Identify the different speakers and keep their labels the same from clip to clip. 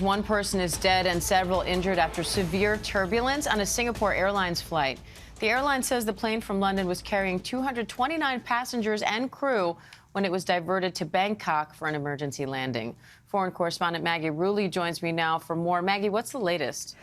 Speaker 1: One person is dead and several injured after severe turbulence on a Singapore Airlines flight. The airline says the plane from London was carrying 229 passengers and crew when it was diverted to Bangkok for an emergency landing. Foreign correspondent Maggie Rulli joins me now for more. Maggie, what's the latest?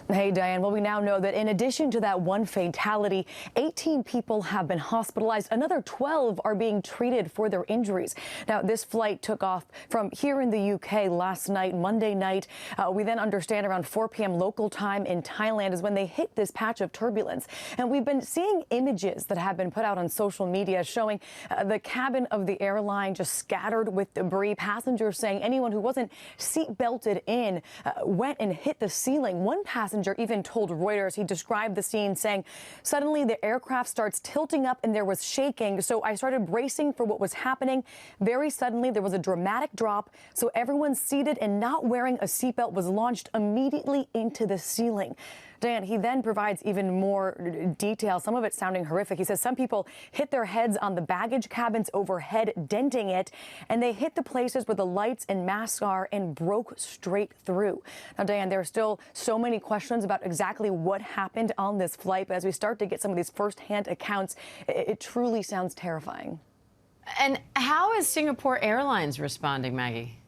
Speaker 2: Hey, Diane. Well, we now know that in addition to that one fatality, 18 people have been hospitalized. Another 12 are being treated for their injuries. Now, this flight took off from here in the UK last night, Monday night. We then understand around 4 p.m. local time in Thailand is when they hit this patch of turbulence. And we've been seeing images that have been put out on social media showing the cabin of the airline just scattered with debris. Passengers saying anyone who wasn't seat belted in went and hit the ceiling. One passenger even told Reuters, he described the scene saying, suddenly the aircraft starts tilting up and there was shaking. So I started bracing for what was happening. Very suddenly there was a dramatic drop. So everyone seated and not wearing a seatbelt was launched immediately into the ceiling. Dan, he then provides even more detail, some of it sounding horrific. He says some people hit their heads on the baggage cabins overhead, denting it, and they hit the places where the lights and masks are and broke straight through. Now, Dan, there are still so many questions about exactly what happened on this flight, but as we start to get some of these firsthand accounts, it truly sounds terrifying.
Speaker 1: And how is Singapore Airlines responding, Maggie?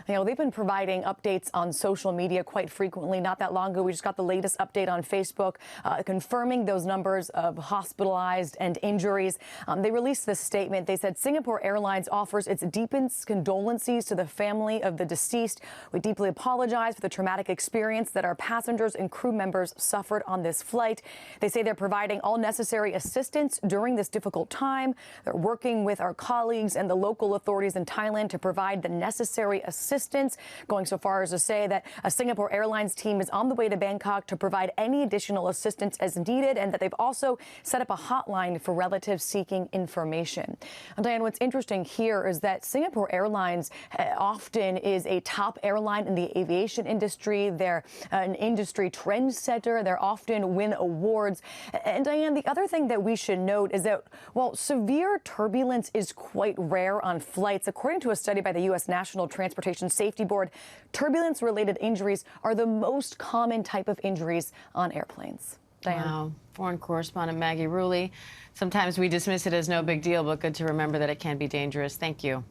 Speaker 2: You know, they've been providing updates on social media quite frequently. Not that long ago, we just got the latest update on Facebook confirming those numbers of hospitalized and injuries. They released this statement. They said Singapore Airlines offers its deepest condolences to the family of the deceased. We deeply apologize for the traumatic experience that our passengers and crew members suffered on this flight. They say they're providing all necessary assistance during this difficult time. They're working with our colleagues and the local authorities in Thailand to provide the necessary assistance, going so far as to say that a Singapore Airlines team is on the way to Bangkok to provide any additional assistance as needed, and that they've also set up a hotline for relatives seeking information. And Diane, what's interesting here is that Singapore Airlines often is a top airline in the aviation industry. They're an industry trendsetter. They're often win awards. And Diane, the other thing that we should note is that while severe turbulence is quite rare on flights, according to a study by the U.S. National Transportation Safety Board, turbulence-related injuries are the most common type of injuries on airplanes. Diane.
Speaker 1: Wow. Foreign correspondent Maggie Rulli. Sometimes we dismiss it as no big deal, but good to remember that it can be dangerous. Thank you.